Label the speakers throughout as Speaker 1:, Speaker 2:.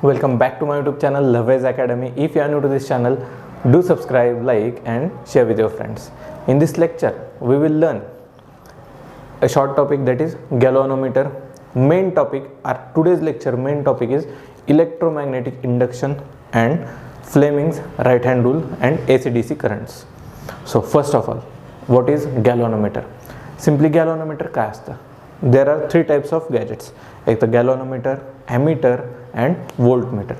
Speaker 1: Welcome back to my YouTube channel Loveways Academy. If you are new to this channel, do subscribe, like and share with your friends. In this lecture, we will learn a short topic, that is galvanometer. Main topic, our today's lecture main topic is electromagnetic induction and Fleming's right hand rule and AC/DC currents. So first of all, what is galvanometer? Simply galvanometer काय असतं? There are three types of gadgets. एक तर galvanometer, ammeter and voltmeter.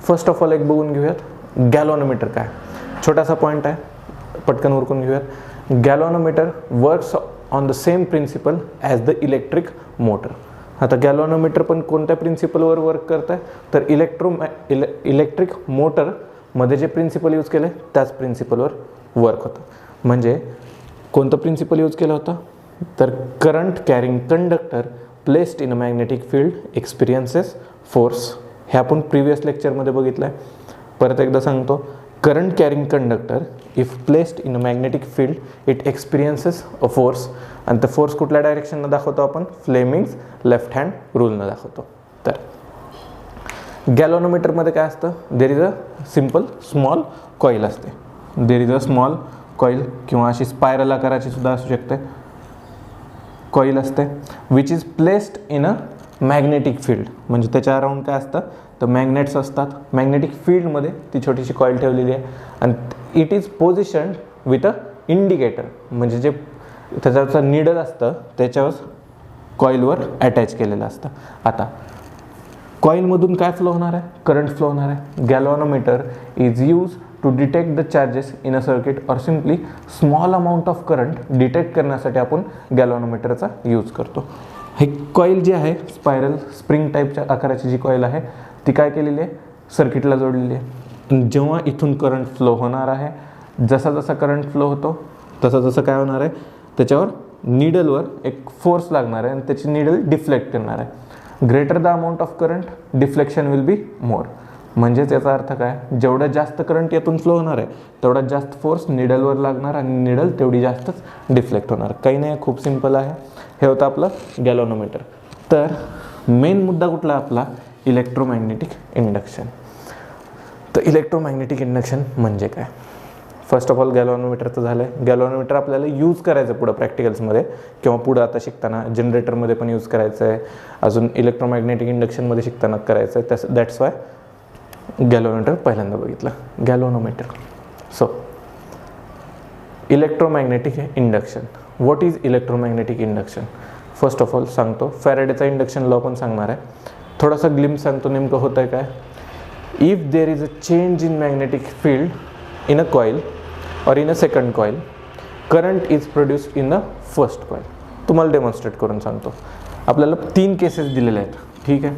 Speaker 1: First of all एक बघून घेऊयात गॅल्व्हॅनोमीटर काय. छोटासा point आहे, पटकन उरकून घेऊयात. Galvanometer works on the same principle as the electric motor. आता गॅल्व्हॅनोमीटर पण कोणत्या प्रिन्सिपलवर वर्क करत आहे, तर इलेक्ट्रिक मोटरमध्ये जे प्रिन्सिपल यूज केले त्याच प्रिन्सिपलवर वर्क होतं. म्हणजे कोणतं प्रिन्सिपल यूज केलं होतं, तर current carrying conductor placed in a magnetic field experiences force. हे आपण प्रिव्हियस लेक्चरमध्ये बघितलं आहे. परत एकदा सांगतो, current carrying conductor if placed in a magnetic field it experiences a force. आणि ते फोर्स कुठल्या डायरेक्शननं दाखवतो आपण, फ्लेमिंग्स लेफ्ट हँड रूलनं दाखवतो. तर गॅल्व्हॅनोमीटरमध्ये काय असतं, there is a simple small coil असते. There is a small coil किंवा अशी स्पायरल आकाराची सुद्धा असू शकते कॉईल असते, which is placed in a magnetic field. म्हणजे त्याच्या अराउंड काय असतं, तर मॅग्नेट्स असतात. मॅग्नेटिक फील्डमध्ये ती छोटीशी कॉईल ठेवलेली आहे आणि it is positioned with a indicator. म्हणजे जे त्याच्यावरचं निडल असतं त्याच्यावर कॉईलवर अटॅच केलेलं असतं. आता कॉईलमधून काय फ्लो होणार आहे, करंट फ्लो होणार आहे. Galvanometer is use to detect the charges in a circuit or simply small amount of current detect करण्यासाठी आपण गॅल्व्हॅनोमीटरचा यूज करतो. हे कॉईल जी आहे, स्पायरल स्प्रिंग टाईपच्या आकाराची जी कॉईल आहे, ती काय केलेली आहे, सर्किटला जोडलेली आहे. जेव्हा इथून करंट फ्लो होणार आहे, जसा जसा करंट फ्लो होतो तसं जसं काय होणार आहे, त्याच्यावर निडलवर एक फोर्स लागणार आहे आणि त्याची निडल डिफ्लेक्ट करणार आहे. Greater the amount of current deflection will be more. म्हणजेच याचा अर्थ काय, जेवढं जास्त करंट यातून फ्लो होणार आहे तेवढा जास्त फोर्स निडलवर लागणार आणि निडल तेवढी जास्तच डिफ्लेक्ट होणार. काही नाही, खूप सिम्पल आहे. हे होतं आपलं गॅल्व्हॅनोमीटर. तर मेन मुद्दा कुठला आपला, इलेक्ट्रोमॅग्नेटिक इंडक्शन. तर इलेक्ट्रोमॅग्नेटिक इंडक्शन म्हणजे काय, फर्स्ट ऑफ ऑल गॅल्व्हॅनोमीटरचं झालं आहे. गॅल्व्हॅनोमीटर आपल्याला यूज करायचं पुढं प्रॅक्टिकल्समध्ये किंवा पुढं आता शिकताना जनरेटरमध्ये पण यूज करायचं आहे, अजून इलेक्ट्रोमॅग्नेटिक इंडक्शनमध्ये शिकताना करायचं आहे. दॅट्स वाय गॅल्व्हॅनोमीटर पहिल्यांदा बघितलं. Galvanometer. So electromagnetic induction. What is electromagnetic induction? First of all सांगतो, फॅरेडेचा इंडक्शन लॉ पण सांगणार आहे. थोडासा ग्लिम्स सांगतो नेमकं होतं आहे काय. If there is a change in magnetic field in a coil or in a second coil, current is produced in the first coil. तुम्हाला डेमॉन्स्ट्रेट करून सांगतो. आपल्याला 3 केसेस दिलेले आहेत, ठीक आहे.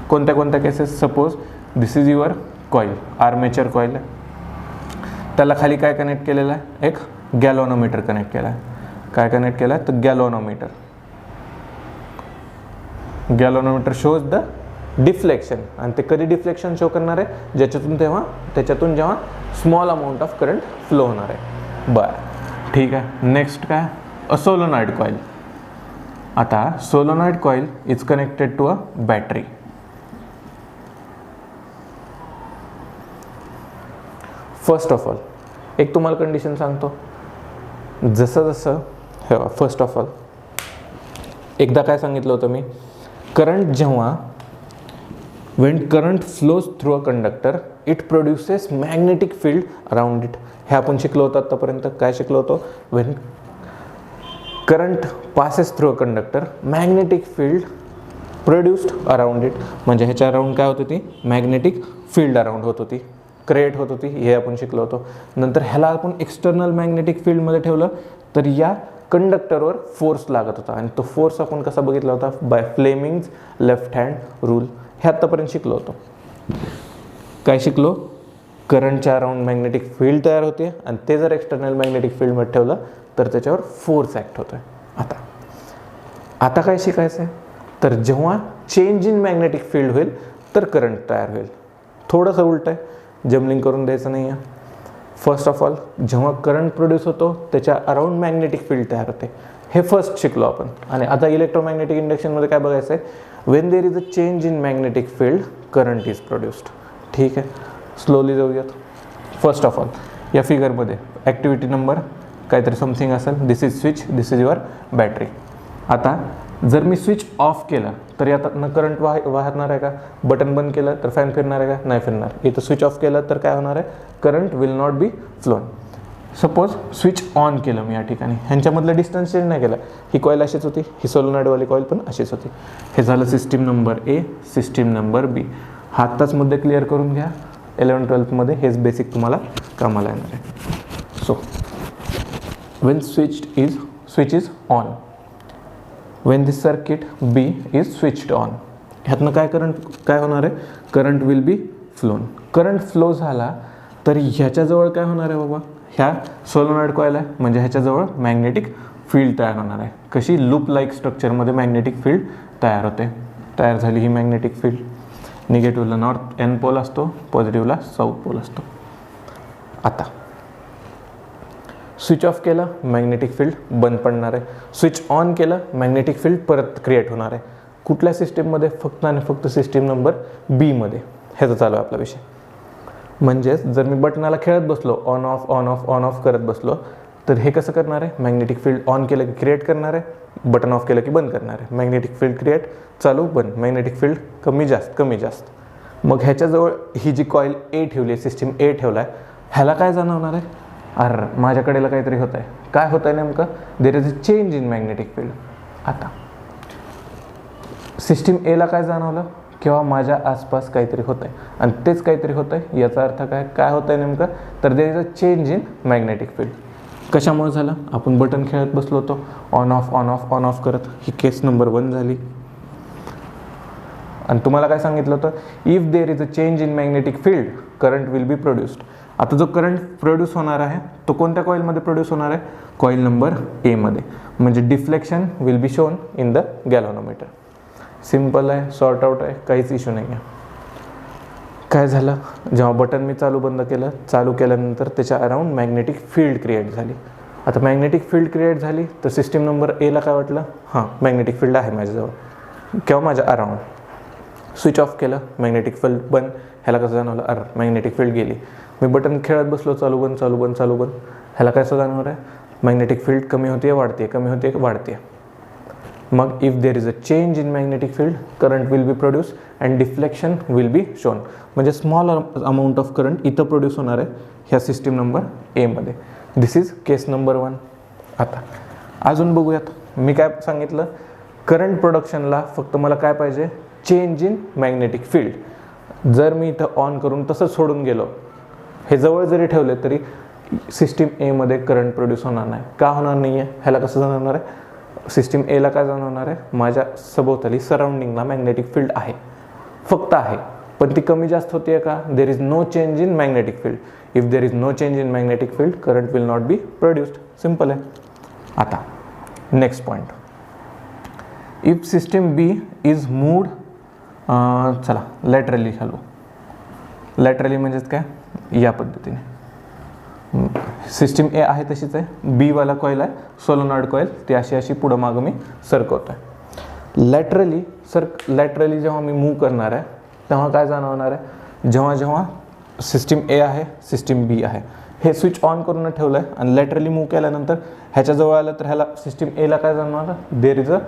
Speaker 1: कोणत्या कोणत्या cases, suppose this is your coil, armature coil आहे. त्याला खाली काय कनेक्ट केलेलं आहे, एक गॅल्व्हॅनोमीटर कनेक्ट केला आहे. काय कनेक्ट केलं आहे, तर galvanometer. Galvanometer shows the deflection. आणि ते कधी डिफ्लेक्शन शो करणार आहे, त्याच्यातून जेव्हा small amount of current flow होणार आहे. बरं, ठीक आहे. नेक्स्ट काय, अ सोलोनॉइड कॉईल. आता solenoid coil is connected to a battery. First of all एक तुम्हाला कंडिशन सांगतो. जसं जसं हे फर्स्ट ऑफ ऑल एकदा काय सांगितलं होतं मी, करंट जेव्हा when current flows through a conductor it produces magnetic field around it. हे आपण शिकलो होतो आतापर्यंत. काय शिकलो होतो, when current passes through a conductor magnetic field produced around it. म्हणजे ह्याच्या अराउंड काय होती, ती मॅग्नेटिक फील्ड अराउंड होत होती, क्रिएट होत होती. हे आपण शिकलो होतो. नंतर ह्याला आपण एक्सटर्नल मॅग्नेटिक फील्डमध्ये ठेवलं तर या कंडक्टरवर फोर्स लागत होता आणि तो फोर्स आपण कसा बघितला होता, by Fleming's left hand rule. हे आत्तापर्यंत शिकलो होतो. काय शिकलो, करंटच्या अराउंड मॅग्नेटिक फील्ड तयार होते आणि ते जर एक्सटर्नल मॅग्नेटिक फील्डमध्ये ठेवलं तर त्याच्यावर फोर्स ॲक्ट होतो आहे. आता काय शिकायचं आहे, तर जेव्हा चेंज इन मॅग्नेटिक फील्ड होईल तर करंट तयार होईल. थोडंसं उलट आहे, जमलिंग करून द्यायचं नाही आहे. फर्स्ट ऑफ ऑल जेव्हा करंट प्रोड्यूस होतो त्याच्या अराउंड मॅग्नेटिक फील्ड तयार होते. हे फर्स्ट शिकलो आपण. आणि आता इलेक्ट्रोमॅग्नेटिक इंडक्शनमध्ये काय बघायचं आहे, when there is a change in magnetic field current is produced. ठीक आहे, स्लोली जाऊयात. फर्स्ट ऑफ ऑल या फिगरमध्ये ॲक्टिव्हिटी नंबर काहीतरी समथिंग असेल, this is switch, this is your battery. आता जर मी स्विच ऑफ केलं तर यातनं करंट वाहणार आहे का, बटन बंद केलं तर फॅन फिरणार आहे का, नाही फिरणार. इथं स्विच ऑफ केलं तर काय होणार आहे, current will not B phloem. Suppose switch on केलं मी या ठिकाणी, ह्यांच्यामधलं डिस्टन्स चेंज नाही केला, ही कॉईल अशीच होती, ही सोलोनॉइडवाली कॉईल पण अशीच होती. हे झालं system number A, system number B. हा आत्ताच मुद्दे क्लिअर करून घ्या, 11-12मध्ये हेच बेसिक तुम्हाला कामाला येणार आहे. So when switch is on, when this circuit B is switched on, ह्यातनं काय होणार आहे, current will be flown. Current flow झाला तर ह्याच्याजवळ काय होणार आहे बाबा, ह्या सोलोनॉइड कॉईल आहे म्हणजे ह्याच्याजवळ मॅग्नेटिक फील्ड तयार होणार आहे. कशी, लूप लाईक स्ट्रक्चरमध्ये मॅग्नेटिक फील्ड तयार होते. तयार झाली ही मॅग्नेटिक फील्ड. निगेटिव्हला नॉर्थ एन पोल असतो, पॉझिटिव्हला साऊथ पोल असतो. आता स्विच ऑफ केलं, मॅग्नेटिक फील्ड बंद पडणार आहे. स्विच ऑन केलं, मॅग्नेटिक फील्ड परत क्रिएट होणार आहे. कुठल्या सिस्टीममध्ये, फक्त आणि फक्त सिस्टीम नंबर बीमध्ये. ह्याचा चालू आहे आपला विषय. म्हणजेच जर मी बटनाला खेळत बसलो, on off on off on off करत बसलो, तर हे कसं करणार आहे, मॅग्नेटिक फील्ड ऑन केलं की क्रिएट करणार आहे, बटन ऑफ केलं की बंद करणार आहे. मॅग्नेटिक फील्ड क्रिएट, चालू, बंद, मॅग्नेटिक फील्ड कमी जास्त कमी जास्त. मग ह्याच्याजवळ ही जी कॉईल ए ठेवली आहे, सिस्टीम ए ठेवला आहे, ह्याला काय जाणवणार आहे, अरे माझ्याकडेला काहीतरी होत आहे. काय होत आहे नेमकं, देर is a change in magnetic field. आता सिस्टीम एला काय जाणवलं, किंवा माझ्या आसपास काहीतरी होत आहे, आणि तेच काहीतरी होत आहे. याचा अर्थ काय होत आहे नेमकं, तर there is a change in magnetic field. कशामुळे झालं, आपण बटन खेळत बसलो होतो, on off on off on off करत. ही केस नंबर 1 झाली. आणि तुम्हाला काय सांगितलं होतं, if there is a change in magnetic field current will be produced. आता जो करंट प्रोड्यूस होणार आहे तो कोणत्या कॉईलमध्ये प्रोड्यूस होणार आहे, कॉईल नंबर एमध्ये. म्हणजे deflection will be shown in the galvanometer. Simple आहे, सॉर्ट आउट आहे, काहीच इश्यू नाही आहे. काय झालं, जेव्हा बटन मी चालू बंद केलं, चालू केल्यानंतर त्याच्या अराउंड मॅग्नेटिक फील्ड क्रिएट झाली. आता मॅग्नेटिक फील्ड क्रिएट झाली तर सिस्टीम नंबर एला काय वाटलं, हां मॅग्नेटिक फील्ड आहे माझ्याजवळ किंवा माझ्या अराउंड. स्विच ऑफ केलं, मॅग्नेटिक फील्ड बंद. ह्याला कसं जाणवलं, मॅग्नेटिक फील्ड गेली. मी बटन खेळत बसलो, चालू बंद चालू बंद चालू बंद. ह्याला काय असं जाणवणार आहे, मॅग्नेटिक फील्ड कमी होते वाढते, कमी होते वाढते. मग if there is a change in magnetic field current will B produce and deflection will be shown. म्हणजे स्मॉल अमाऊंट ऑफ करंट इथं प्रोड्यूस होणार आहे ह्या सिस्टीम नंबर एमध्ये. दिस इज केस नंबर 1. आता अजून बघूयात. मी काय सांगितलं, करंट प्रोडक्शनला फक्त मला काय पाहिजे, चेंज इन मॅग्नेटिक फील्ड. जर मी इथं ऑन करून तसंच सोडून गेलो, हे जवळ जरी ठेवले तरी सिस्टीम एमध्ये करंट प्रोड्यूस होणार नाही. का होणार नाही आहे, ह्याला कसं जाणवणार आहे, सिस्टीम एला काय जाणवणार आहे, माझ्या सभोवताली सराउंडिंगला मॅग्नेटिक फील्ड आहे, फक्त आहे, पण ती कमी जास्त होते का, there is no change in magnetic field. If there is no change in magnetic field current will not be produced. Simple आहे. आता next point, if system B is moved, चला लॅटरली हलवू. लॅटरली म्हणजेच काय, या पद्धतीने. सिस्टीम ए आहे तशीच आहे, बीवाला कॉईल आहे सोलोनॉइड कॉईल, ती अशी अशी पुढं मागं मी सरकवतो आहे. लॅटरली जेव्हा मी मूव्ह करणार आहे तेव्हा काय जाणवणार आहे, जेव्हा जेव्हा सिस्टीम ए आहे सिस्टीम बी आहे, हे स्विच ऑन करून ठेवलं आहे आणि लॅटरली मूव्ह केल्यानंतर ह्याच्याजवळ आलं तर ह्याला सिस्टीम एला काय जाणवणार, there is a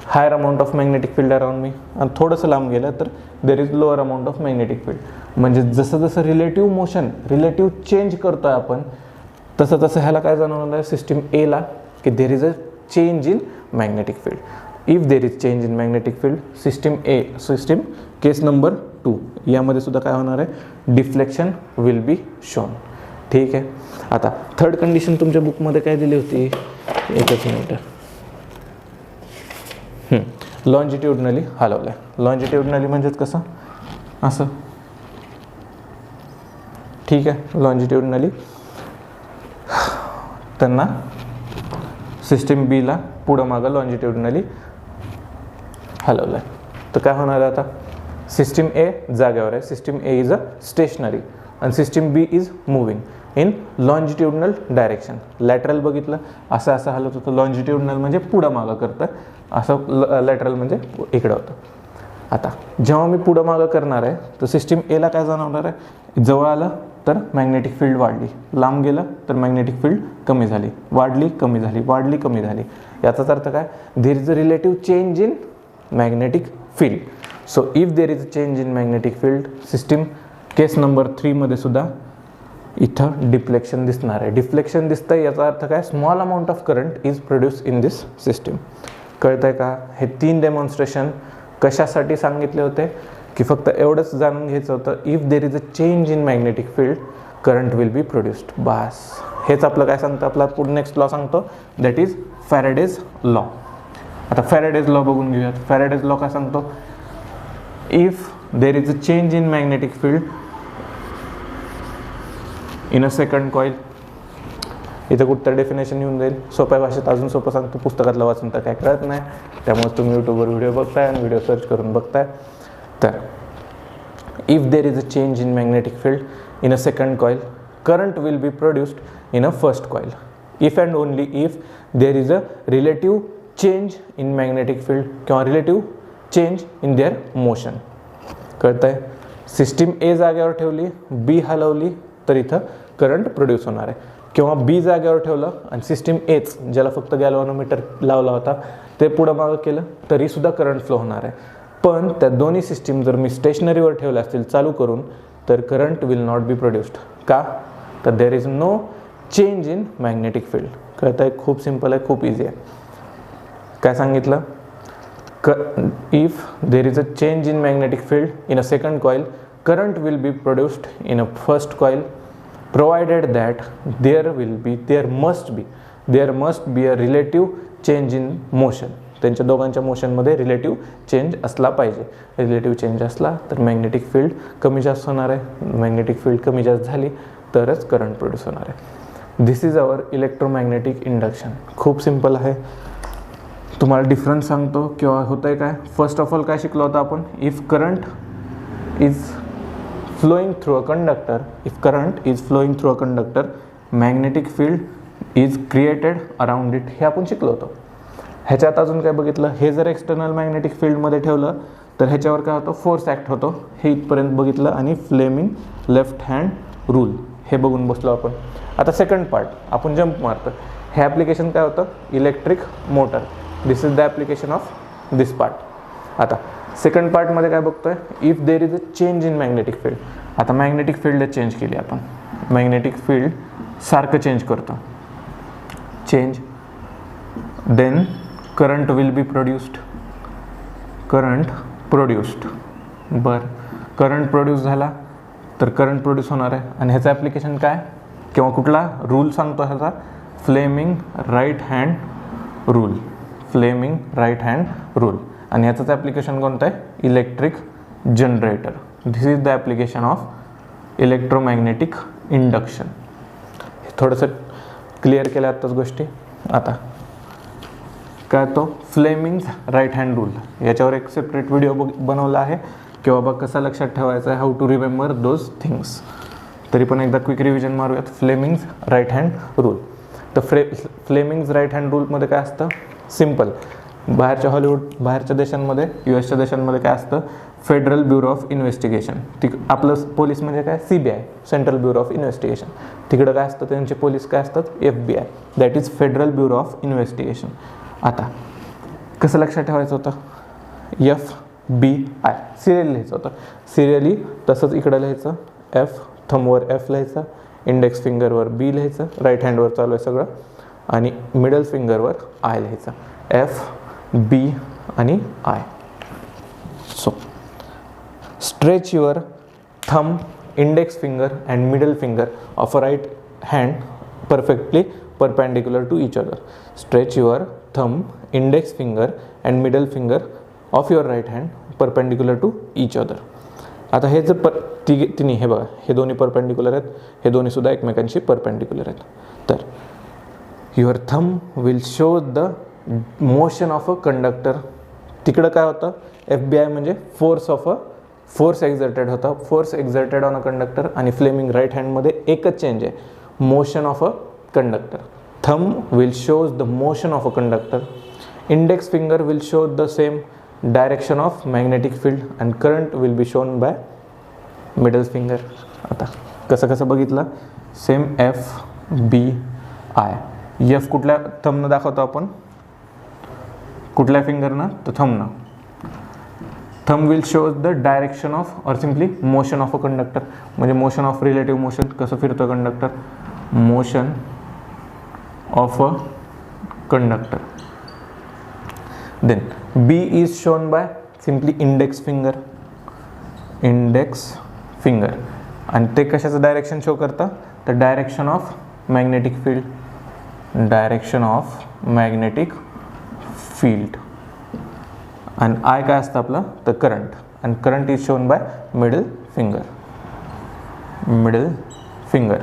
Speaker 1: higher amount of magnetic field around me. आणि थोडंसं लांब गेलं तर there is lower amount of magnetic field. म्हणजे जसं जसं रिलेटिव्ह चेंज करतो आहे आपण, तसं तसं ह्याला काय जाणवणार आहे सिस्टीम एला, की देर is a change in magnetic field. If there is change in magnetic field, system case number 2 यामध्ये सुद्धा काय होणार आहे, डिफ्लेक्शन विल बी शोन. ठीक आहे. आता थर्ड कंडिशन तुमच्या बुकमध्ये काय दिली होती, एकच मिनिट. लॉन्जिट्यूडनली हलवलं आहे. लॉन्जिट्यूडनली म्हणजेच कसं, असं. ठीक आहे. लॉन्जिट्यूडनली त्यांना सिस्टीम बीला पुढं मागं लॉन्जिट्यूडनली हलवलं आहे. तर काय होणार आहे आता, सिस्टीम ए जागेवर आहे, system A is a stationary आणि system B is moving. In longitudinal direction. Lateral बघितलं असं असं हलत होतं, लॉन्जिट्युडनल म्हणजे पुढं मागं करतं, असं लॅटरल म्हणजे इकडं होतं. आता जेव्हा मी पुढं मागं करणार आहे तर सिस्टीम एला काय जाणवणार आहे, जवळ आलं तर मॅग्नेटिक फील्ड वाढली, लांब गेलं तर मॅग्नेटिक फील्ड कमी झाली, वाढली कमी झाली, वाढली कमी झाली. याचाच अर्थ काय, देर is a relative change in magnetic field. So if there is a change in magnetic field, system case number 3 मध्ये सुद्धा इथं डिफ्लेक्शन दिसणार आहे. डिफ्लेक्शन दिसतंय याचा अर्थ काय, small amount of current is produce in this system. कळतंय का? हे 3 डेमॉन्स्ट्रेशन कशासाठी सांगितले होते की फक्त एवढंच जाणून घ्यायचं होतं, if there is a change in magnetic field current will be produced. बास, हेच आपलं काय सांगतं, आपला पुढे नेक्स्ट लॉ सांगतो, दॅट इज फॅरेडेज लॉ. आता फॅरेडेज लॉ बघून घेऊयात. फॅरेडेज लॉ काय सांगतो, if there is a change in magnetic field in a second coil, इथं कुठं डेफिनेशन येऊन जाईल, सोप्या भाषेत अजून सोपं सांगतो, पुस्तकातलं वाचून तर काय कळत नाही, त्यामुळे तुम्ही यूट्यूबवर व्हिडिओ बघताय आणि व्हिडिओ सर्च करून बघताय. तर if there is a change in magnetic field in a second coil, current will be produced in a first coil, if and only if there is a relative change in magnetic field किंवा relative change in their motion. कळतंय? System A जागेवर ठेवली, बी हलवली तर इथं current produce होणार आहे, किंवा बी जागेवर ठेवलं आणि सिस्टीम एच ज्याला फक्त गॅल्व्हॅनोमीटर लावला होता ते पुढं मागं केलं तरीसुद्धा करंट फ्लो होणार आहे. पण त्या दोन्ही सिस्टीम जर मी स्टेशनरीवर ठेवल्या असतील चालू करून तर current will not be produced. का? तर there is no change in magnetic field. कळतं आहे? खूप सिम्पल आहे, खूप इझी आहे. काय सांगितलं, if there is a change in magnetic field in a second coil, current will be produced in a first coil, provided that there must be a relative change in motion. त्यांच्या दोघांच्या मोशनमध्ये relative change असला पाहिजे. Relative change असला तर magnetic field कमी जास्त होणार आहे, मॅग्नेटिक फील्ड कमी जास्त झाली तरच करंट प्रोड्यूस होणार आहे. This is our electromagnetic induction. खूप सिम्पल आहे. तुम्हाला डिफरन्स सांगतो किंवा होतं आहे काय. फर्स्ट ऑफ ऑल काय शिकलो होतं आपण, if current is flowing through a conductor, if current is flowing through a conductor, magnetic field is created around it. हे आपण शिकलो होतो. ह्याच्यात अजून काय बघितलं, हे जर एक्सटर्नल मॅग्नेटिक फील्डमध्ये ठेवलं तर ह्याच्यावर काय होतं, फोर्स ॲक्ट होतो. हे इथपर्यंत बघितलं आणि फ्लेमिंग लेफ्ट हँड रूल हे बघून बसलो आपण. आता सेकंड पार्ट आपण जंप मारतो. हे ॲप्लिकेशन काय होतं, electric motor. This is the application of this part. आता सेकंड पार्टमध्ये काय बघतोय, if there is a change in magnetic field. आता मॅग्नेटिक फील्ड चेंज केली आपण, मॅग्नेटिक फील्ड सारखं चेंज करतो, change, then current will be produced, current produced. बरं, करंट प्रोड्यूस झाला तर करंट प्रोड्यूस होणार आहे. आणि ह्याचं ॲप्लिकेशन काय किंवा कुठला रूल सांगतो ह्याचा, Fleming right hand rule, Fleming right hand rule. आणि याचंच ॲप्लिकेशन कोणतं आहे, electric generator. This is the application of electromagnetic induction. थोडंसं क्लिअर केलं आत्ताच गोष्टी. आता काय तो फ्लेमिंग राईट हँड रूल, याच्यावर एक सेपरेट व्हिडिओ बनवला आहे की बाबा कसं लक्षात ठेवायचं आहे, how to remember those things. तरी पण एकदा क्विक रिव्हिजन मारूयात. Fleming right hand rule. तर फ्लेमिंग राईट हँड रूलमध्ये काय असतं, सिम्पल. बाहेरच्या देशांमध्ये, US देशांमध्ये काय असतं, फेडरल ब्युरो ऑफ इन्व्हेस्टिगेशन. आपलं पोलीस म्हणजे काय, CBI, central bureau of investigation. तिकडं काय असतं, त्यांचे पोलीस काय असतात, FBI, that is federal bureau of investigation. आता कसं लक्षात ठेवायचं होतं, FBI सिरियल लिहायचं होतं, सिरियली. तसंच इकडं लिहायचं, थंबवर F लिहायचं, इंडेक्स फिंगरवर B लिहायचं, राईट हँडवर चालू आहे सगळं, आणि मिडल फिंगरवर I लिहायचं, FB आणि I. So stretch your thumb, index finger and middle finger of a right hand perfectly perpendicular to each other. Stretch your thumb, index finger and middle finger of your right hand perpendicular to each other. आता हे जर तिन्ही, हे बघा, हे दोन्ही perpendicular आहेत, हे दोन्ही सुद्धा एकमेकांशी परपेंडिक्युलर आहेत. तर your thumb will show the motion of a conductor. तिकडं काय होतं, FBI म्हणजे फोर्स एक्झर्टेड होता, force exerted on a conductor. आणि फ्लेमिंग राईट हँडमध्ये एकच चेंज आहे, motion of a conductor. Thumb will shows the motion of a conductor. Index finger will show the same direction of magnetic field and current will be shown by middle finger. आता कसं कसं बघितलं, same FBI. F कुठल्या थंबनं दाखवतो आपण, कुठल्या फिंगरनं, तर थंबनं. Thumb will show the direction of or simply motion of a conductor, म्हणजे मोशन ऑफ रिलेटिव्ह मोशन, कसं फिरतो conductor, motion of a conductor. Then B is shown by simply index finger, आणि ते कशाचं डायरेक्शन शो करतं, तर direction of magnetic field, आणि I काय असतं आपलं, तर करंट, आणि current is shown by middle finger.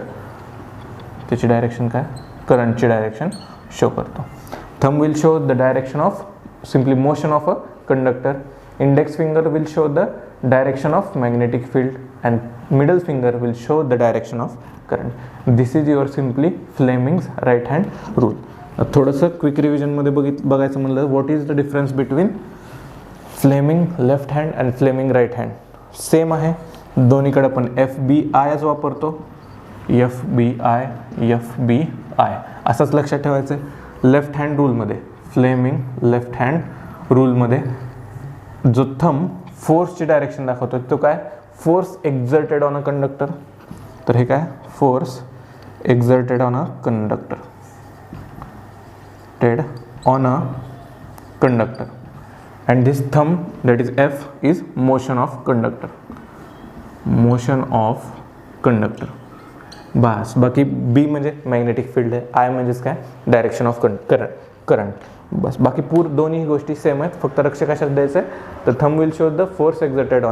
Speaker 1: त्याची डायरेक्शन काय, करंटची डायरेक्शन शो करतो. Thumb will show the direction of simply motion of a conductor. Index finger will show the direction of magnetic field and middle finger will show the direction of current. This is your simply Fleming's right hand rule. थोडंसं quick रिव्हिजनमध्ये बघायचं म्हणलं, what is the difference between Fleming left hand and Fleming right hand. Same आहे दोन्हीकडे, पण FBIच वापरतो, FBI असंच लक्षात ठेवायचं आहे. लेफ्ट हँड रूलमध्ये, फ्लेमिंग लेफ्ट हँड रूलमध्ये जो थंब फोर्सची डायरेक्शन दाखवतो तो काय, force exerted on a conductor. तर हे काय, force exerted on a conductor, and this thumb, that is F, is motion of conductor. बस. बाकी B म्हणजे मॅग्नेटिक फील्ड आहे, I म्हणजेच काय, डायरेक्शन ऑफ करंट. बस. बाकी दोन्ही गोष्टी सेम आहेत, फक्त लक्ष कशात द्यायचं आहे, तर thumb will show the force exerted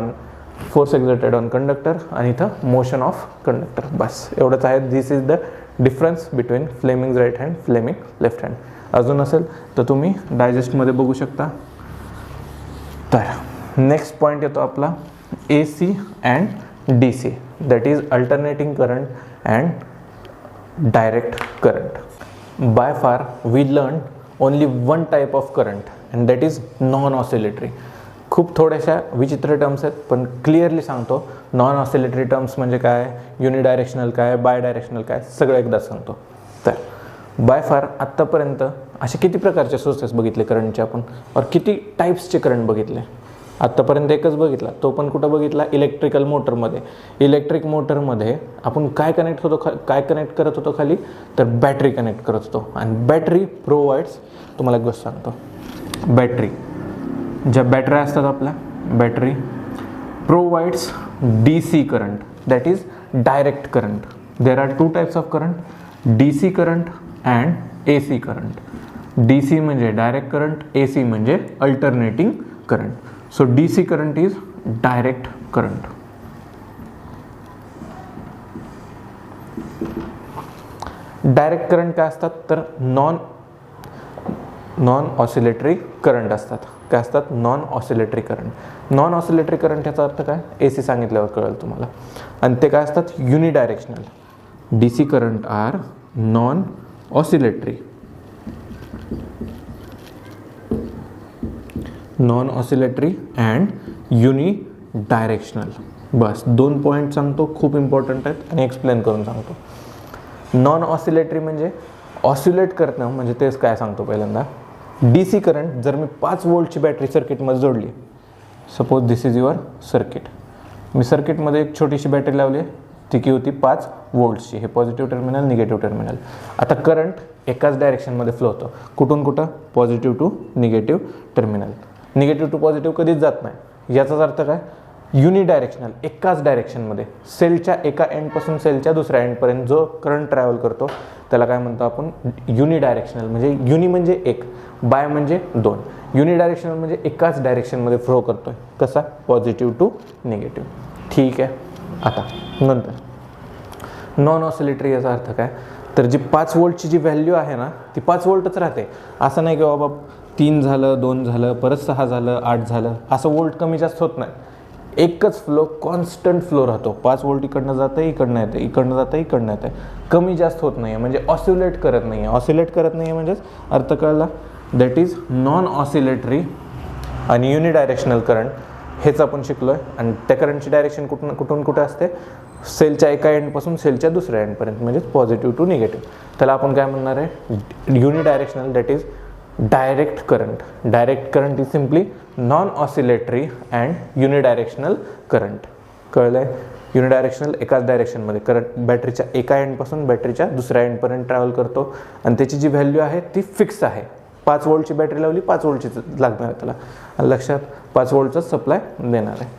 Speaker 1: on conductor, आणि इथं मोशन ऑफ कंडक्टर. बस एवढंच आहे. This is the difference between Fleming right hand, Fleming left hand. अजून असेल तर तुम्ही डायजेस्टमध्ये बघू शकता. तर नेक्स्ट पॉईंट येतो आपला AC and DC, that is alternating current and direct current. By far we learn only one type of current and that is non oscillatory. खूप थोड्याशा विचित्र टर्म्स आहेत, पण क्लिअरली सांगतो, नॉन ऑसिलेटरी टर्म्स म्हणजे काय, युनिडायरेक्शनल काय, बाय डायरेक्शनल काय, सगळं एकदा सांगतो. तर बाय फार आत्तापर्यंत असे किती प्रकारचे सोर्सेस बघितले करंटचे आपण, और किती टाईप्सचे करंट बघितले. आत्तापर्यंत एकच बघितला, तो पण कुठं बघितला, इलेक्ट्रिकल मोटरमध्ये. इलेक्ट्रिक मोटरमध्ये आपण काय कनेक्ट करत होतो खाली, तर बॅटरी कनेक्ट करत होतो. आणि बॅटरी प्रोव्हाइड्स, तुम्हाला एक गोष्ट सांगतो, बॅटरी ज्या बॅटऱ्या असतात आपल्या, battery provides DC current, that is direct current. There are two types of current, DC current and AC current. DC म्हणजे डायरेक्ट करंट, AC म्हणजे alternating current. So DC current is direct current. Direct current काय असतात, तर non oscillatory current असतात. काय असतात, non oscillatory current. Non oscillatory current याचा अर्थ काय, AC सांगितल्यावर कळेल तुम्हाला. आणि ते काय असतात, unidirectional. DC current are non oscillatory, non oscillatory and unidirectional. बस दोन पॉईंट सांगतो, खूप इम्पॉर्टंट आहेत, आणि एक्सप्लेन करून सांगतो. नॉन ऑसिलेटरी म्हणजे ऑसिलेट करणं, म्हणजे तेच काय सांगतो पहिल्यांदा. DC करंट जर मी 5 वोल्टची बॅटरी सर्किटमध्ये जोडली, suppose this is your circuit, मी सर्किटमध्ये एक छोटीशी बॅटरी लावली, ती की होती 5 वोल्ट्सची, हे पॉझिटिव्ह टर्मिनल, निगेटिव्ह टर्मिनल. आता करंट एकाच डायरेक्शनमध्ये फ्लो होतो, कुठून कुठं, positive to negative terminal. Negative to positive कधीच जात नाही. याचाच अर्थ काय, युनिडायरेक्शनल, एकाच डायरेक्शनमध्ये, सेलच्या एका एंडपासून सेलच्या दुसऱ्या एंडपर्यंत जो करंट ट्रॅव्हल करतो त्याला काय म्हणतो आपण, युनिडायरेक्शनल. म्हणजे युनि म्हणजे एक, बाय म्हणजे दोन. युनिडायरेक्शनल म्हणजे एकाच डायरेक्शनमध्ये फ्लो करतोय. कसा, पॉझिटिव्ह टू निगेटिव्ह. ठीक आहे. आता नंतर नॉन ऑसिलेटरी, याचा अर्थ काय, तर जी 5 वोल्टची जी व्हॅल्यू आहे ना, ती 5 वोल्टच राहते. असं नाही की बाबा 3 झालं, 2 झालं, परत 6 झालं, 8 झालं, असं वोल्ट कमी जास्त होत नाही. एकच फ्लो, कॉन्स्टंट फ्लो राहतो. 5 वोल्ट इकडनं जातं आहे, इकडनं येतं, इकडनं जातं आहे, इकडनं येतं आहे, कमी जास्त होत नाही आहे, म्हणजे ऑसिलेट करत नाही आहे. ऑसिलेट करत नाही आहे म्हणजेच अर्थ कळला. दॅट इज नॉन ऑसिलेटरी आणि युनिडायरेक्शनल करंट, हेच आपण शिकलो आहे. आणि त्या करंटची डायरेक्शन कुठून कुठे असते, सेलच्या एका एंडपासून सेलच्या दुसऱ्या एंडपर्यंत, म्हणजेच पॉझिटिव्ह टू निगेटिव्ह. त्याला आपण काय म्हणणार आहे, unidirectional. That is direct current. Direct current is simply non oscillatory and unidirectional current. कळलं आहे. युनिडायरेक्शनल एकाच डायरेक्शनमध्ये करंट बॅटरीच्या एका एंडपासून बॅटरीच्या दुसऱ्या एंडपर्यंत ट्रॅव्हल करतो आणि त्याची जी व्हॅल्यू आहे ती फिक्स आहे. 5 वोल्टची बॅटरी लावली, 5 वोल्टचीच लागणार आहे त्याला. आणि लक्षात 5 वोल्टचा सप्लाय देणार आहे.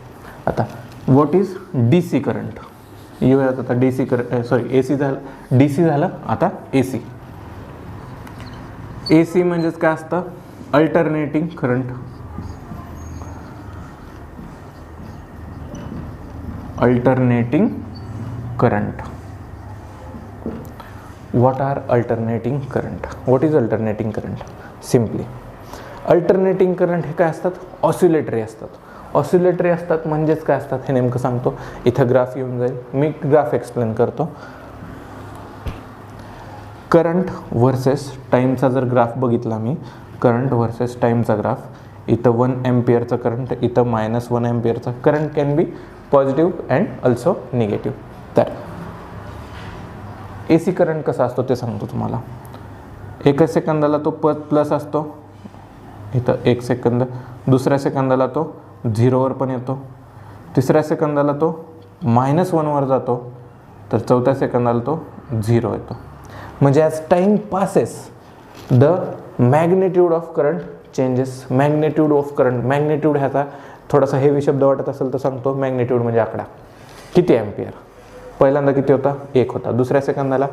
Speaker 1: आता what is D C current. येऊयात आता डी सी ए सी झालं, डी सी झालं. आता ए सी. ए सी म्हणजेच काय असतं, alternating current. Alternating current. What are alternating current. What is alternating current. Simply alternating current हे काय असतात, ऑसिलेटरी असतात. ऑसिलेटरी असतात म्हणजेच काय असतात हे नेमकं सांगतो. इथं ग्राफ येऊन जाईल, मी ग्राफ एक्सप्लेन करतो. करंट वर्सेस टाईमचा जर ग्राफ बघितला मी, करंट वर्सेस टाईमचा ग्राफ, इथं 1 एम्पियरचं करंट, इथं -1 एम्पियरचं current. Can be positive and also negative. तर ए सी करंट कसा असतो ते सांगतो तुम्हाला. एका सेकंदाला तो प्लस असतो, इथं 1 सेकंद. दुसऱ्या सेकंदाला तो 0वर पण येतो. तिसऱ्या सेकंदाला तो -1वर जातो. तर चौथ्या सेकंदाला तो 0 येतो. म्हणजे as time passes the magnitude of current changes. Magnitude of current, magnitude ह्याचा थोडासा हेवी शब्द वाटत असेल तर सांगतो. मॅग्नेट्यूड म्हणजे आकडा, किती एम्पियर. पहिल्यांदा किती होता, 1 होता. दुसऱ्या सेकंदाला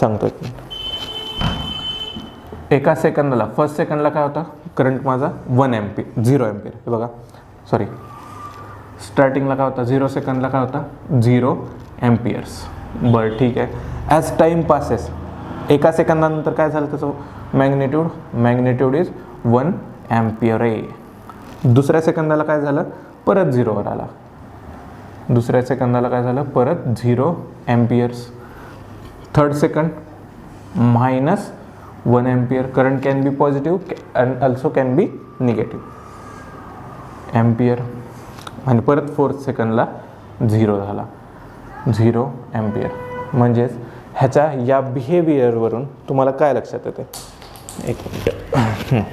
Speaker 1: सांगतो, एका सेकंदाला फर्स्ट सेकंडला काय होता करंट माझा 0 एम्पियर. हे बघा, सॉरी, स्टार्टिंगला काय होता, 0 सेकंडला काय होता 0 एम्पियर्स. बरं ठीक आहे. ॲज टाईम पासेस, एका सेकंदानंतर काय झालं त्याचं मॅग्नेट्यूड इज 1 एम्पियर आहे. दुसऱ्या सेकंदाला काय झालं, परत 0वर आला. दुसऱ्या सेकंदाला काय झालं, परत 0 amperes. Third second -1 ampere. Current can be positive and also can be negative ampere. आणि परत फोर्थ सेकंडला 0 झाला, 0 एम्पियर. म्हणजेच ह्याच्या या बिहेवियरवरून तुम्हाला काय लक्षात येते, एक मिनिट,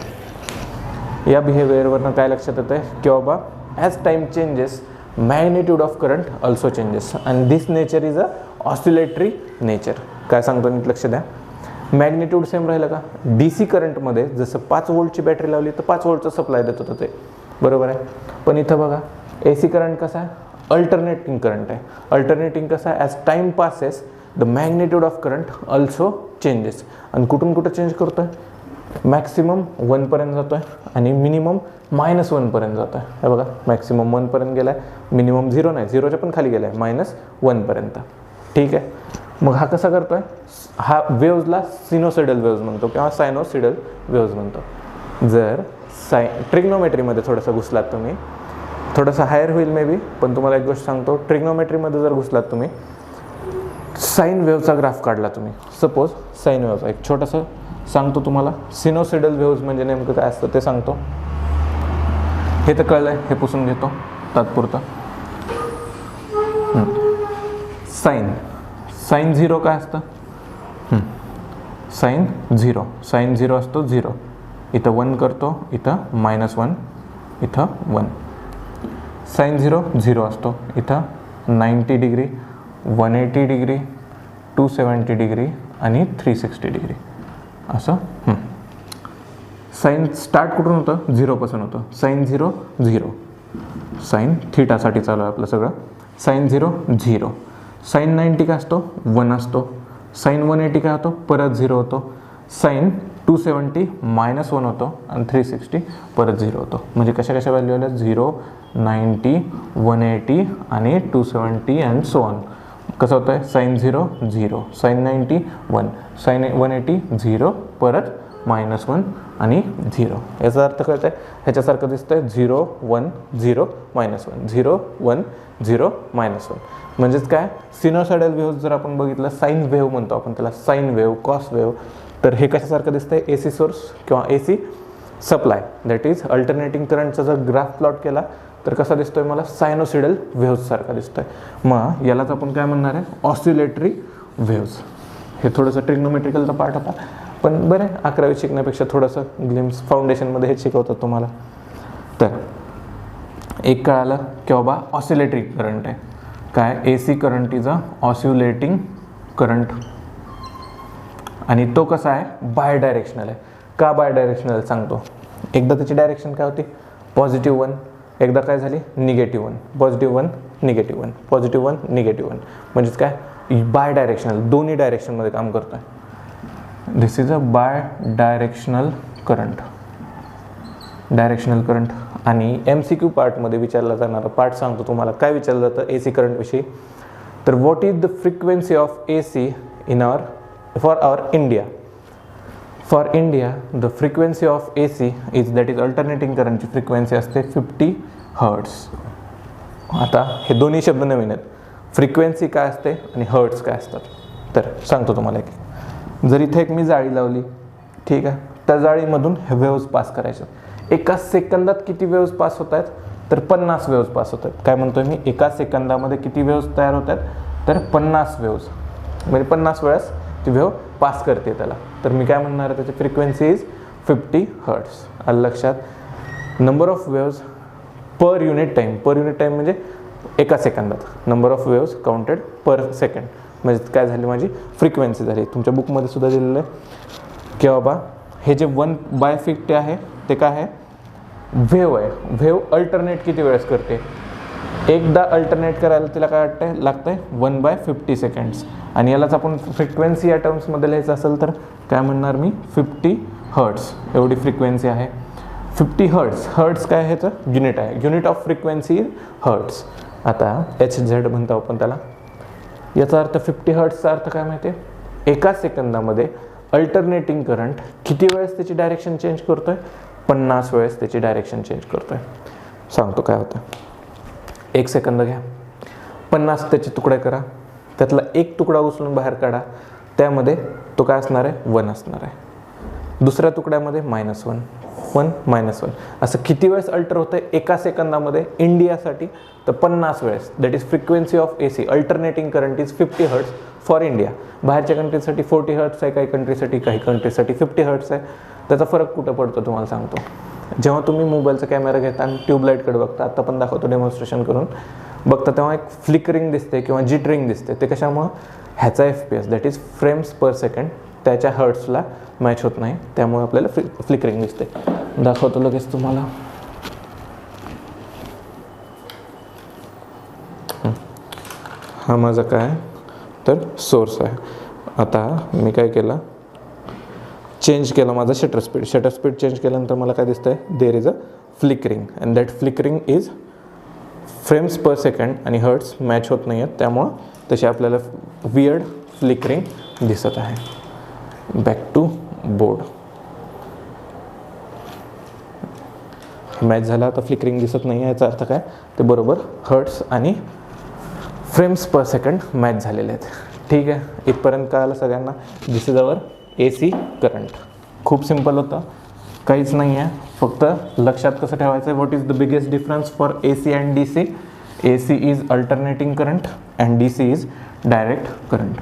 Speaker 1: या बिहेवियरवरून काय लक्षात येतं की बाबा as time changes magnitude of current also changes and this nature is a oscillatory nature. काय सांगतो नीट लक्ष द्या. मॅग्नेट्यूड सेम राहिलं का. डी सी करंटमध्ये जसं 5 वोल्टची बॅटरी लावली तर 5 वोल्टचा सप्लाय देत होतं ते, बरोबर आहे. पण इथं बघा ए सी करंट कसा आहे, अल्टरनेटिंग करंट आहे. अल्टरनेटिंग कसा आहे, as time passes the magnitude of current also changes. आणि कुठून कुठं चेंज करतो आहे, मॅक्सिमम 1 पर्यंत जातो आहे आणि मिनिमम -1 पर्यंत जातो आहे. हे बघा, मॅक्सिमम 1 पर्यंत गेला आहे, मिनिमम 0 नाही, 0च्या पण खाली गेला आहे, -1 पर्यंत. ठीक आहे. मग हा कसा करतो आहे, हा वेव्हजला सिनोसॉइडल वेव्हज म्हणतो किंवा सायनोसॉइडल वेव्हज म्हणतो. जर ट्रिग्नोमेट्रीमध्ये थोडंसं घुसलात तुम्ही, थोडंसं हायर होईल मे बी, पण तुम्हाला एक गोष्ट सांगतो, ट्रिग्नोमेट्रीमध्ये जर घुसलात तुम्ही, साईन वेव्हचा ग्राफ काढला तुम्ही, सपोज साईन वेव्हचा, एक छोटंसं सांगतो तुम्हाला. सिनोसॉइडल वेव्हज म्हणजे नेमकं काय असतं ते सांगतो. हे तर कळलं आहे, हे पुसून घेतो तात्पुरतं. साईन 0 काय असतं, साईन 0 असतो 0. इथं 1 करतो, इथं -1, इथं 1. साईन 0 असतो. इथं 90 डिग्री, 180 डिग्री, 270 डिग्री आणि 360 डिग्री असं. साईन स्टार्ट कुठून होतं, 0 पासून होतं. साईन 0 साईन थीटासाठी चालू आहे आपलं सगळं. साईन 0 साईन 90 काय असतो, 1 असतो. साईन 180 काय होतो, परत 0 होतो. साईन 270 -1 होतो आणि 360 परत 0 होतो. म्हणजे कशा व्हॅल्यू आल्या, 0, 90, 180 आणि 270 अँड सो ऑन. कसं होतं आहे, साईन 0 साईन 90 1, साईन 180 0, परत -1 आणि 0. याचा अर्थ कळत आहे, ह्याच्यासारखं दिसतंय 0 1 0 -1 0 1 0 -1. म्हणजेच काय, सिनोसायडल वेव्ह जर आपण बघितलं, साईन वेव्ह म्हणतो आपण त्याला, साईन वेव्ह, कॉस वेव्ह, तर हे कशासारखं दिसतंय, AC सोर्स किंवा AC supply, that is alternating करंटचा जर ग्राफ प्लॉट केला तर कसा दिसतोय मला, सायनोसिडल व्हेव्स सारखा दिसतोय. मग यालाच आपण काय म्हणणार आहे, ऑसिलेटरी व्हेव्स. हे थोडंसं ट्रिग्नोमेट्रिकलचा पार्ट होता, पण बरं 11वी शिकण्यापेक्षा थोडंसं ग्लिम्स फाउंडेशनमध्ये हे शिकवतात तुम्हाला. तर एक कळालं की बाबा ऑसिलेटरी करंट आहे काय, AC current is a oscillating current, आणि तो कसा आहे, बाय डायरेक्शनल आहे. का बाय डायरेक्शनल सांगतो, एकदा त्याची डायरेक्शन काय होती, +1, एकदा काय झाली, -1, +1 -1, +1 -1, म्हणजेच काय, बाय डायरेक्शनल, दोन्ही डायरेक्शनमध्ये काम करतोय. This is a bidirectional current, directional current. आणि MCQ पार्टमध्ये विचारला जाणारा पार्ट सांगतो तुम्हाला, काय विचारलं जातं AC करंटविषयी, तर what is the frequency of AC in for our India. For India the frequency of AC is, that is alternating करंटची फ्रिक्वेन्सी असते 50 हर्ट्स. आता हे दोन्ही शब्द नवीन आहेत, फ्रिक्वेन्सी काय असते आणि हर्ट्स काय असतात. तर सांगतो तुम्हाला एक, जर इथे एक मी जाळी लावली, ठीक आहे, त्या जाळीमधून हे वेव्स पास करायचे. एका सेकंदात किती वेव्स पास होत आहेत, तर 50 वेव्स पास होत आहेत. काय म्हणतोय मी, एका सेकंदामध्ये किती वेव्स तयार होत आहेत, तर 50 वेव्स, म्हणजे 50 वेळेस ती वेव्ह पास करते त्याला. तर मी काय म्हणणार आहे, त्याची फ्रिक्वेन्सी इज 50 हर्ट्स. आलं लक्षात. Number of waves per unit time, per unit time म्हणजे एका सेकंदात, number of waves counted per second, म्हणजे काय झाली, माझी फ्रिक्वेन्सी झाली. तुमच्या बुकमध्ये सुद्धा दिलेलं आहे की बाबा हे जे 1/50 आहे ते काय आहे, व्हेव आहे. व्हेव अल्टरनेट किती वेळेस करते, एकदा अल्टरनेट करायला तिला काय लागतंय 1/50 सेकंड्स. आणि यालाच आपण फ्रिक्वेन्सी या टर्म्समध्ये लिहायचं असेल तर काय म्हणणार मी, 50 हर्ट्स एवढी फ्रिक्वेन्सी आहे. 50 हर्ट्स, हर्ट्स काय आहे तर युनिट आहे, युनिट ऑफ फ्रिक्वेन्सी हर्ट्स. आता HZ म्हणतो आपण त्याला. याचा अर्थ 50 हर्ट्सचा अर्थ काय माहिती आहे, एका सेकंदामध्ये अल्टरनेटिंग करंट किती वेळेस त्याची डायरेक्शन चेंज करतोय, 50 वेळेस त्याची डायरेक्शन चेंज करतोय. सांगतो काय होतं, 1 सेकंद घ्या, 50 त्याचे तुकडे करा, त्यातला एक तुकडा उचलून बाहेर काढा, त्यामध्ये तो काय असणार आहे, 1 असणार आहे. दुसऱ्या तुकड्यामध्ये -1 1 -1, असं किती वेळेस अल्टर होतं आहे एका सेकंदामध्ये इंडियासाठी, तर 50 वेळेस. That is frequency of AC alternating current is 50 hertz for India. बाहेरच्या कंट्रीसाठी 40 हर्ट्स आहे, काही कंट्रीसाठी 50 हर्ट्स आहे. त्याचा फरक कुठं पडतो तुम्हाला सांगतो. जेव्हा तुम्ही मोबाईलचा कॅमेरा घेता आणि ट्यूबलाईटकडे बघता, आता पण दाखवतो डेमॉन्स्ट्रेशन करून बघता, तेव्हा एक फ्लिकरिंग दिसते किंवा जिटरिंग दिसते. ते कशामुळं, ह्याचा FPS that is frames per second त्याच्या हर्ट्सला मॅच होत नाही, त्यामुळे आपल्याला फ्लिकरिंग दिसते. दाखवतो लगेच तुम्हाला. हा माझा काय तर सोर्स आहे. आता मी काय केलं, चेंज केला माझा shutter speed. Shutter speed change केल्यानंतर मला काय दिसतंय, देर is a flickering and that flickering is frames per second आणि हर्ट्स मॅच होत नाही आहेत, त्यामुळं तशी आपल्याला वियर्ड फ्लिकरिंग दिसत आहे. Back to board. मॅच झाला, आता फ्लिकरिंग दिसत नाही आहे, याचा अर्थ काय, ते बरोबर हर्ट्स आणि फ्रेम्स पर सेकंड मॅच झालेले आहेत. ठीक आहे, इथपर्यंत कळालं सगळ्यांना. दिस इज अवर AC करंट. खूप सिम्पल होतं, काहीच नाही आहे, फक्त लक्षात कसं ठेवायचं आहे, what is the biggest difference for AC and DC. AC is alternating current and DC is direct current.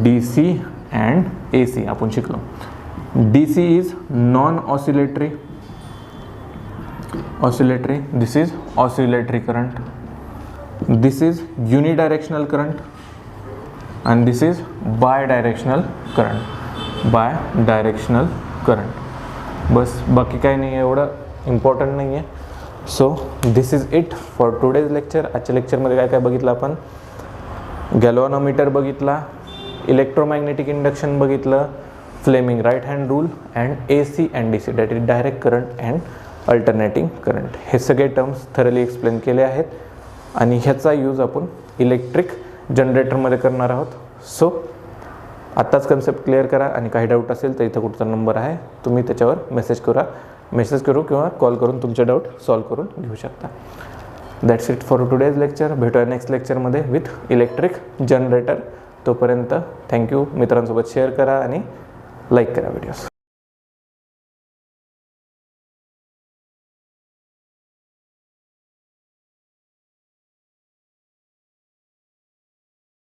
Speaker 1: DC and AC आपण शिकलो. DC is non oscillatory, oscillatory, this is oscillatory current. This is unidirectional current and this is bidirectional current. Bidirectional current. बस बाकी काही नाही आहे, एवढं important नाही आहे. So this is it for today's lecture. आजच्या लेक्चरमध्ये काय काय बघितलं आपण, गॅल्व्हॅनोमीटर बघितला, इलेक्ट्रोमॅग्नेटिक इंडक्शन बघितलं, Fleming right hand rule and AC and DC that is direct current and alternating current. हे सगळे टर्म्स थरली एक्सप्लेन केले आहेत आणि ह्याचा यूज आपण इलेक्ट्रिक जनरेटरमध्ये करणार आहोत. सो आत्ताच कन्सेप्ट क्लिअर करा आणि काही डाऊट असेल तर इथं कुठचा नंबर आहे, तुम्ही त्याच्यावर मेसेज करू किंवा कॉल करून तुमचे डाऊट सॉल्व्ह करून घेऊ शकता. That's it for today's lecture. भेटूया नेक्स्ट लेक्चरमध्ये विथ इलेक्ट्रिक जनरेटर. तोपर्यंत थँक्यू. मित्रांसोबत शेअर करा आणि लाईक करा व्हिडिओज.